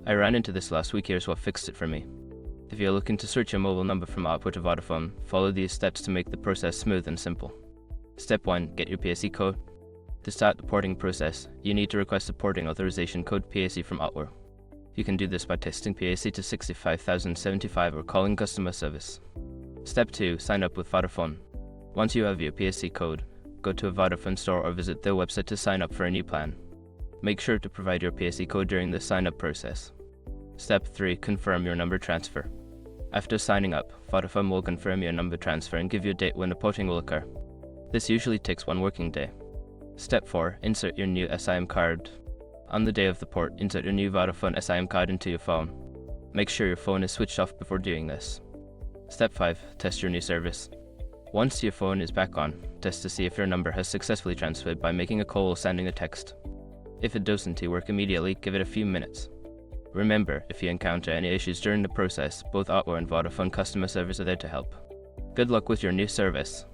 I ran into this last week. Here's what fixed it for me. If you're looking to switch your mobile number from Oppo to Vodafone, follow these steps to make the process smooth and simple. Step 1. Get your PSE code. To start the porting process, you need to request a porting authorization code PSE from Oppo. You can do this by texting PSE to 65075 or calling customer service. Step 2. Sign up with Vodafone. Once you have your PSE code, go to a Vodafone store or visit their website to sign up for a new plan. Make sure to provide your PSE code during the sign-up process. Step 3. Confirm your number transfer. After signing up, Vodafone will confirm your number transfer and give you a date when the porting will occur. This usually takes 1 working day. Step 4. Insert your new SIM card. On the day of the port, insert your new Vodafone SIM card into your phone. Make sure your phone is switched off before doing this. Step 5. Test your new service. Once your phone is back on, test to see if your number has successfully transferred by making a call or sending a text. If it doesn't work immediately, give it a few minutes. Remember, if you encounter any issues during the process, both Oppo and Vodafone customer service are there to help. Good luck with your new service.